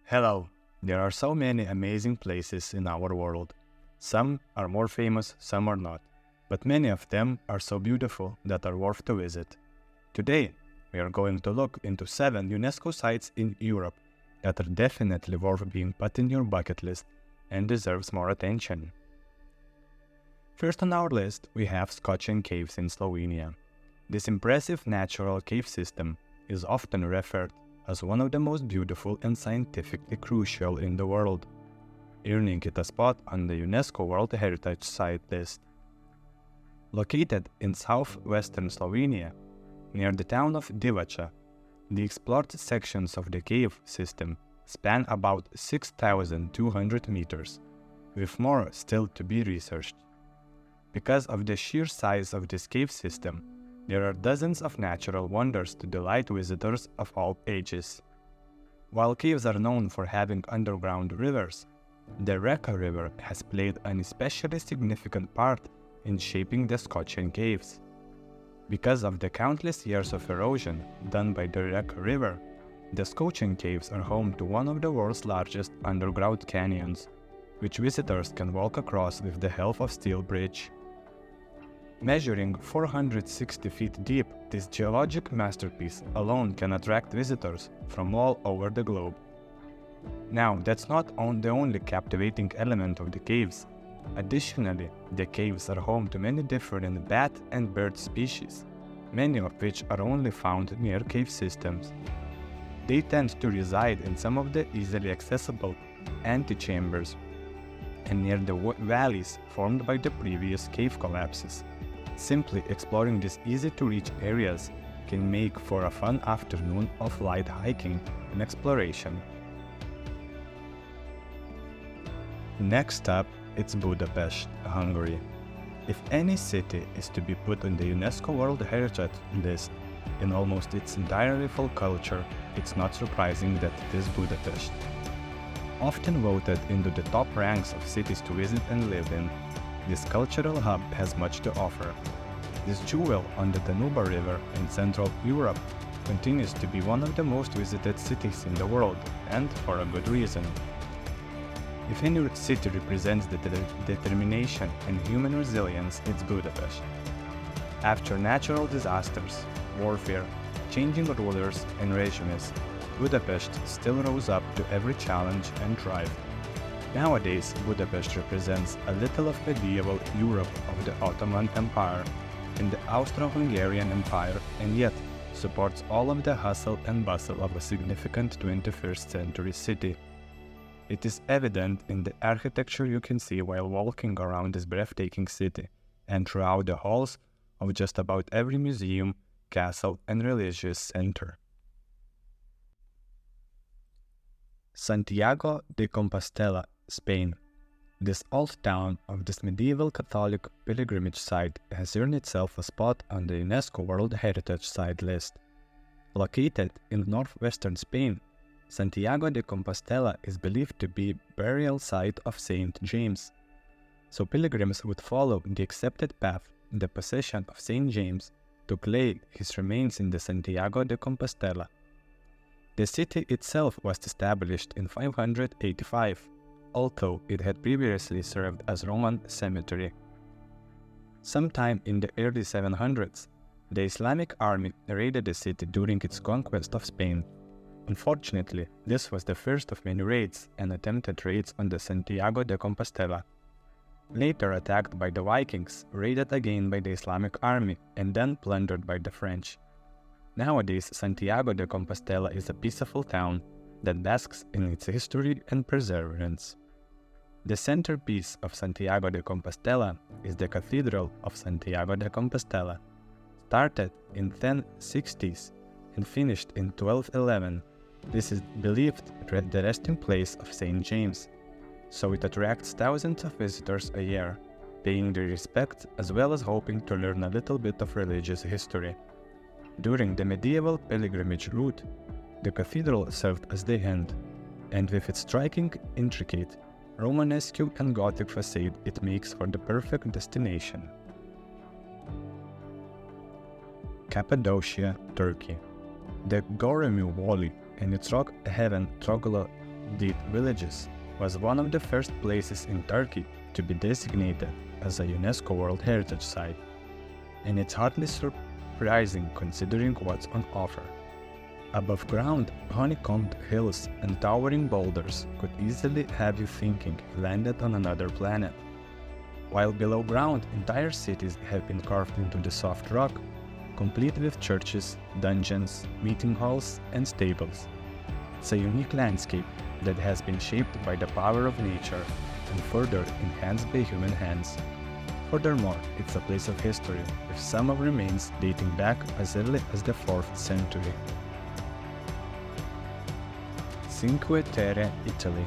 Hello! There are so many amazing places in our world. Some are more famous, some are not, but many of them are so beautiful that are worth to visit. Today, we are going to look into 7 UNESCO sites in Europe that are definitely worth being put in your bucket list and deserves more attention. First on our list, we have Škocjan Caves in Slovenia. This impressive natural cave system is often referred as one of the most beautiful and scientifically crucial in the world, earning it a spot on the UNESCO World Heritage Site list. Located in southwestern Slovenia, near the town of Divača, the explored sections of the cave system span about 6,200 meters, with more still to be researched. Because of the sheer size of this cave system, there are dozens of natural wonders to delight visitors of all ages. While caves are known for having underground rivers, the Reka River has played an especially significant part in shaping the Škocjan Caves. Because of the countless years of erosion done by the Reka River, the Škocjan Caves are home to one of the world's largest underground canyons, which visitors can walk across with the help of steel bridge. Measuring 460 feet deep, this geologic masterpiece alone can attract visitors from all over the globe. Now, that's not the only captivating element of the caves. Additionally, the caves are home to many different bat and bird species, many of which are only found near cave systems. They tend to reside in some of the easily accessible antechambers and near the valleys formed by the previous cave collapses. Simply exploring these easy-to-reach areas can make for a fun afternoon of light hiking and exploration. Next up, it's Budapest, Hungary. If any city is to be put on the UNESCO World Heritage list in almost its entirely full culture, it's not surprising that it is Budapest. Often voted into the top ranks of cities to visit and live in, this cultural hub has much to offer. This jewel on the Danube River in Central Europe continues to be one of the most visited cities in the world, and for a good reason. If any city represents the determination and human resilience, it's Budapest. After natural disasters, warfare, changing rulers and regimes, Budapest still rose up to every challenge and thrived. Nowadays, Budapest represents a little of medieval Europe of the Ottoman Empire and the Austro-Hungarian Empire, and yet supports all of the hustle and bustle of a significant 21st century city. It is evident in the architecture you can see while walking around this breathtaking city, and throughout the halls of just about every museum, castle, and religious center. Santiago de Compostela, Spain. This old town of this medieval Catholic pilgrimage site has earned itself a spot on the UNESCO World Heritage Site list. Located in northwestern Spain, Santiago de Compostela is believed to be burial site of Saint James. So pilgrims would follow the accepted path in the possession of Saint James to lay his remains in the Santiago de Compostela. The city itself was established in 585, although it had previously served as Roman cemetery. Sometime in the early 700s, the Islamic army raided the city during its conquest of Spain. Unfortunately, this was the first of many raids and attempted raids on the Santiago de Compostela. Later attacked by the Vikings, raided again by the Islamic army, and then plundered by the French. Nowadays, Santiago de Compostela is a peaceful town that basks in its history and perseverance. The centerpiece of Santiago de Compostela is the Cathedral of Santiago de Compostela. Started in 1060s and finished in 1211, this is believed the resting place of Saint James, so it attracts thousands of visitors a year, paying their respect as well as hoping to learn a little bit of religious history. During the medieval pilgrimage route, the cathedral served as the end, and with its striking, intricate, Romanesque and Gothic facade, it makes for the perfect destination. Cappadocia, Turkey. The Göreme Valley and its rock-hewn Deep Villages was one of the first places in Turkey to be designated as a UNESCO World Heritage Site, and it's hardly surprising considering what's on offer. Above ground, honeycombed hills and towering boulders could easily have you thinking you landed on another planet. While below ground, entire cities have been carved into the soft rock, complete with churches, dungeons, meeting halls, and stables. It's a unique landscape that has been shaped by the power of nature and further enhanced by human hands. Furthermore, it's a place of history, with some of remains dating back as early as the 4th century. Cinque Terre, Italy.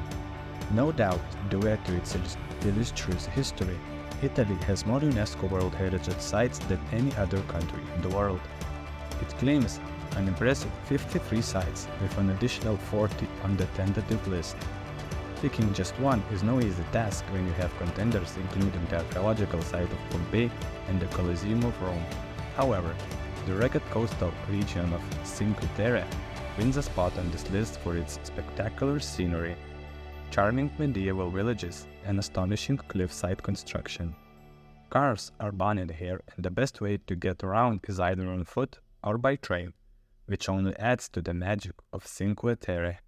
No doubt, due to its illustrious history, Italy has more UNESCO World Heritage Sites than any other country in the world. It claims an impressive 53 sites, with an additional 40 on the tentative list. Picking just one is no easy task when you have contenders including the archaeological site of Pompeii and the Colosseum of Rome. However, the rugged coastal region of Cinque Terre wins a spot on this list for its spectacular scenery, charming medieval villages, and astonishing cliffside construction. Cars are banned here, and the best way to get around is either on foot or by train, which only adds to the magic of Cinque Terre.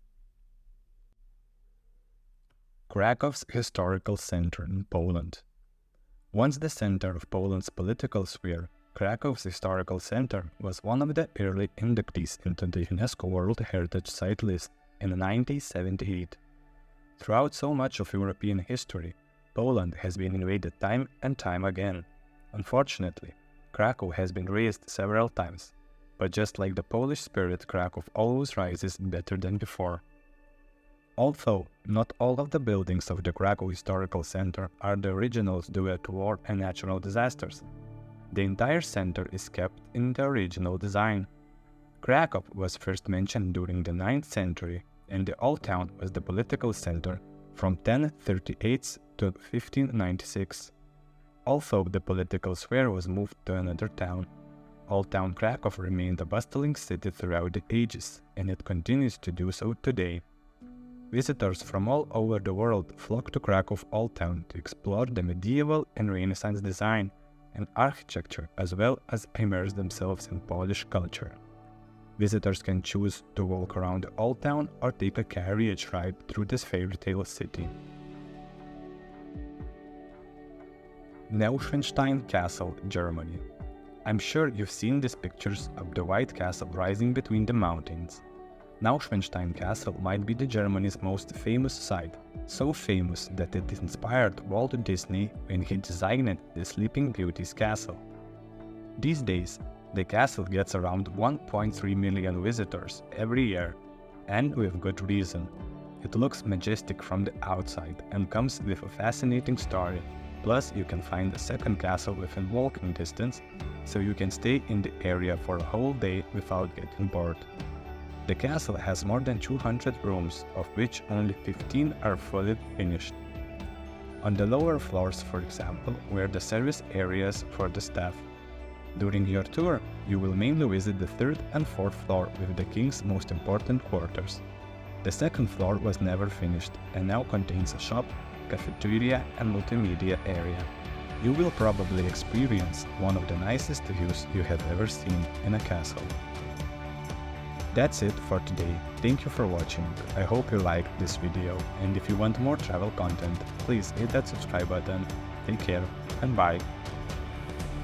Krakow's historical center in Poland. Once the center of Poland's political sphere, Krakow's historical center was one of the early inductees into the UNESCO World Heritage Site list in 1978. Throughout so much of European history, Poland has been invaded time and time again. Unfortunately, Krakow has been razed several times, but just like the Polish spirit, Krakow always rises better than before. Although not all of the buildings of the Krakow Historical Center are the originals due to war and natural disasters, the entire center is kept in the original design. Krakow was first mentioned during the 9th century, and the old town was the political center from 1038 to 1596. Although the political sphere was moved to another town, Old Town Krakow remained a bustling city throughout the ages, and it continues to do so today. Visitors from all over the world flock to Krakow Old Town to explore the medieval and Renaissance design and architecture, as well as immerse themselves in Polish culture. Visitors can choose to walk around the Old Town or take a carriage ride through this fairy tale city. Neuschwanstein Castle, Germany. I'm sure you've seen these pictures of the white castle rising between the mountains. Neuschwanstein Castle might be Germany's most famous site, so famous that it inspired Walt Disney when he designed the Sleeping Beauty's castle. These days, the castle gets around 1.3 million visitors every year, and with good reason. It looks majestic from the outside and comes with a fascinating story. Plus, you can find a second castle within walking distance, so you can stay in the area for a whole day without getting bored. The castle has more than 200 rooms, of which only 15 are fully finished. On the lower floors, for example, were the service areas for the staff. During your tour, you will mainly visit the 3rd and 4th floor with the king's most important quarters. The 2nd floor was never finished and now contains a shop, cafeteria and multimedia area. You will probably experience one of the nicest views you have ever seen in a castle. That's it for today. Thank you for watching. I hope you liked this video, and if you want more travel content, please hit that subscribe button. Take care and bye.